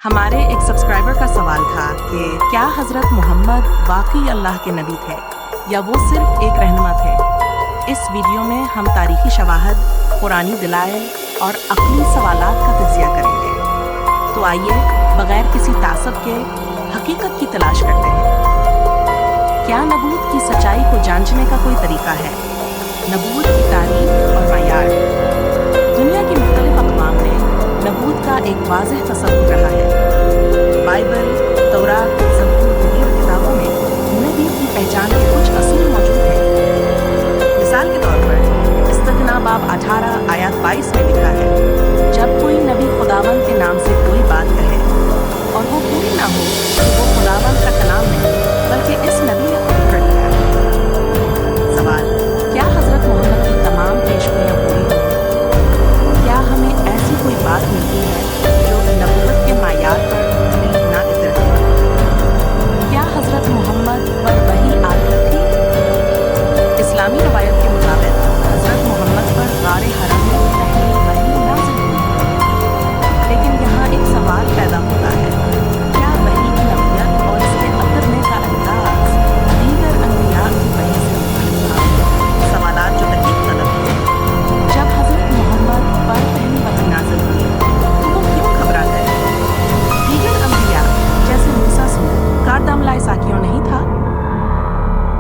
ہمارے ایک سبسکرائبر کا سوال تھا کہ کیا حضرت محمد واقعی اللہ کے نبی تھے یا وہ صرف ایک رہنما تھے؟ اس ویڈیو میں ہم تاریخی شواہد، قرآنی دلائل اور عقلی سوالات کا تجزیہ کریں گے۔ تو آئیے بغیر کسی تعصب کے حقیقت کی تلاش کرتے ہیں۔ کیا نبوت کی سچائی کو جانچنے کا کوئی طریقہ ہے؟ نبوت کی تعریف اور معیار۔ دنیا کی مختلف اقوام میں نبوت کا ایک واضح تصور رہا ہے۔ بائبل، تورات، زبور وغیرہ کتابوں میں نبی کی پہچان کے کچھ اصول موجود ہیں۔ مثال کے طور پر استثنا باب 18 آیات 22 میں لکھا ہے، جب کوئی نبی خداوند کے نام سے کوئی بات کہے اور وہ پوری نہ ہو تو وہ خداوند کا کلام نہیں بلکہ اس نبی نے خود کر دیا ہے۔ سوال: کیا حضرت محمد کی تمام پیشگوئیاں پوری ہوئی؟ کیا ہمیں ایسی کوئی بات ملتی ہے جو نبوت کے معیار پر پوری نہ اترتی؟ کیا حضرت محمد پر وحی آتی تھی؟ اسلامی روایت کے مطابق حضرت محمد پر غار حرم میں پہلی وحی نازل ہوئی، لیکن یہاں ایک سوال پیدا ہوتا ہے، کیا وحی کی نوعیت اور اس کے اترنے کا انداز دیگر انبیاء کی وحی سے مختلف تھا؟ سوالات جو تحقیق طلب ہیں۔ جب حضرت محمد پر پہلی وحی نازل ہوئی تو وہ کیوں گھبرا گئے؟ دیگر انبیاء جیسے موسیٰ کا دم لائے ساکیوں نہیں تھا؟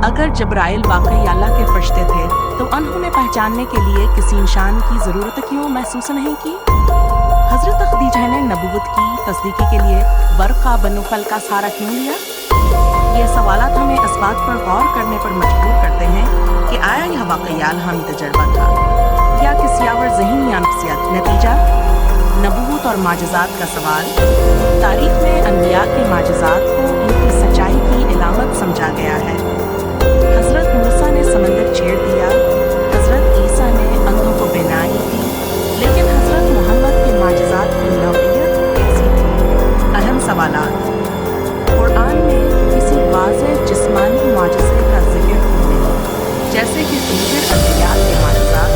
اگر جبرائیل واقعی اللہ کے فرشتے تھے تو انہوں نے پہچاننے کے لیے کسی نشان کی ضرورت کیوں محسوس نہیں کی؟ حضرت خدیجہ نے نبوت کی تصدیق کے لیے ورقہ بن نوفل کا سہارا کیوں لیا؟ یہ سوالات ہمیں اس بات پر غور کرنے پر مجبور کرتے ہیں کہ آیا یہ واقعی الہامی تجربہ تھا یا کسی اور ذہنی یا نفسیات نتیجہ؟ نبوت اور معجزات کا سوال۔ تاریخ میں انبیاء کے معجزات کو ان کی سچائی کی علامت سمجھا گیا ہے۔ حضرت موسیٰ نے سمندر چھیڑ دیا، حضرت عیسیٰ نے اندھوں کو بینائی دی، لیکن حضرت محمد کے معجزات کی نوعیت کیسی تھی؟ اہم سوالات۔ قرآن میں کسی واضح جسمانی معجزے کا ذکر نہیں، جیسے کہ دیگر انبیاء کے معجزات۔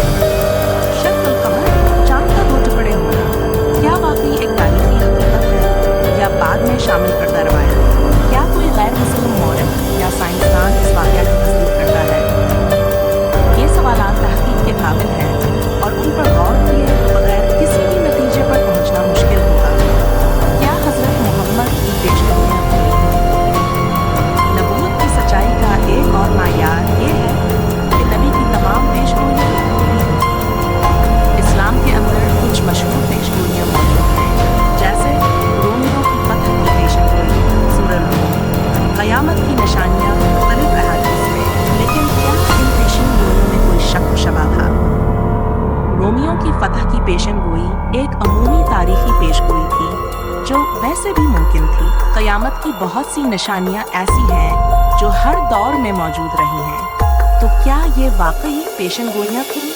شق القمر، چاند کا 2 ٹکڑے ہونا، کیا واقعی ایک تاریخی حقیقت ہے یا بعد میں شامل کردہ روایت؟ کیا کوئی غیر مسلم مورخ یا سائنسدان اس واقعہ کی تصدیق کرتا ہے؟ یہ سوالات تحقیق کے قابل ہیں اور ان پر غور کیے بغیر کسی بھی نتیجے پر پہنچنا مشکل ہوگا۔ کیا حضرت محمد کی پیشگوئیاں پوری ہوئیں؟ نبوت کی سچائی کا ایک اور معیار یہ ہے کہ نبی کی تمام پیشگوئیاں پوری ہوئیں۔ اسلام کے اندر کچھ مشہور پیشگوئیاں موجود ہیں، جیسے رومیوں کی فتح کی پیشگوئی، سورہ روم، قیامت کی نشانیاں مختلف احادیث میں، لیکن کیا ان پیشن گوئیوں میں کوئی شک و شبہ تھا؟ رومیوں کی فتح کی پیشن گوئی ایک عمومی تاریخی پیشگوئی تھی جو ویسے بھی ممکن تھی۔ قیامت کی بہت سی نشانیاں ایسی ہیں جو ہر دور میں موجود رہی ہیں، تو کیا یہ واقعی پیشن گوئیاں تھیں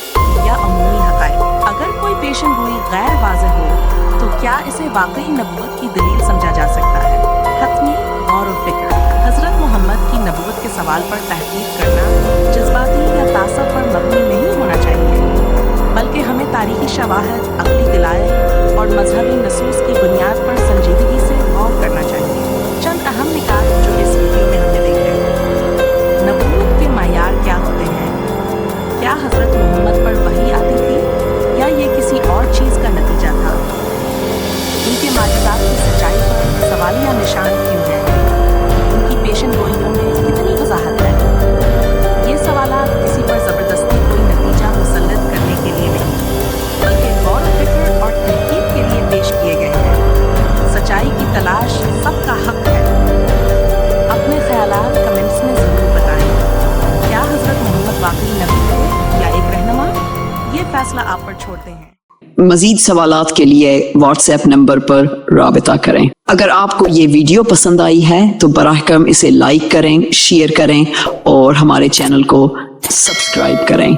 یا عمومی حقائق؟ اگر کوئی پیشن گوئی غیر واضح ہو تو کیا اسے واقعی نبوت کی دلیل سمجھا جا سکتا ہے؟ حتمی غور و فکر۔ حضرت محمد کی نبوت کے سوال پر تحقیق کرنا جذباتی یا تعصب پر مبنی نہیں ہونا چاہیے، بلکہ ہمیں تاریخی شواہد، عقلی دلائل اور مذہبی نصوص کی بنیاد پر سنجیدگی سے غور کرنا چاہیے۔ چند اہم نکات جو اس ویڈیو میں ہم نے دیکھے۔ نبوت کے معیار کیا ہوتے ہیں؟ کیا حضرت محمد پر وحی آتی تھی یا یہ کسی اور چیز کا نتیجہ تھا؟ ان کے معجزات کی سچائی پر سوالیہ نشان کیوں ہیں؟ ان کی پیشن گوئیوں میں کتنی وضاحت ہے؟ یہ سوالات کسی پر زبردستی کوئی نتیجہ مسلط کرنے کے لیے نہیں، بلکہ غور و فکر اور تحقیق کے لیے پیش کیے گئے ہیں۔ سچائی کی تلاش سب کا حق ہے۔ اپنے خیالات کمنٹس میں ضرور بتائیں۔ کیا حضرت محمد واقعی نبی تھے یا ایک رہنما؟ یہ فیصلہ آپ پر چھوڑتے ہیں۔ مزید سوالات کے لیے واٹس ایپ نمبر پر رابطہ کریں۔ اگر آپ کو یہ ویڈیو پسند آئی ہے تو براہ کرم اسے لائک کریں، شیئر کریں اور ہمارے چینل کو سبسکرائب کریں۔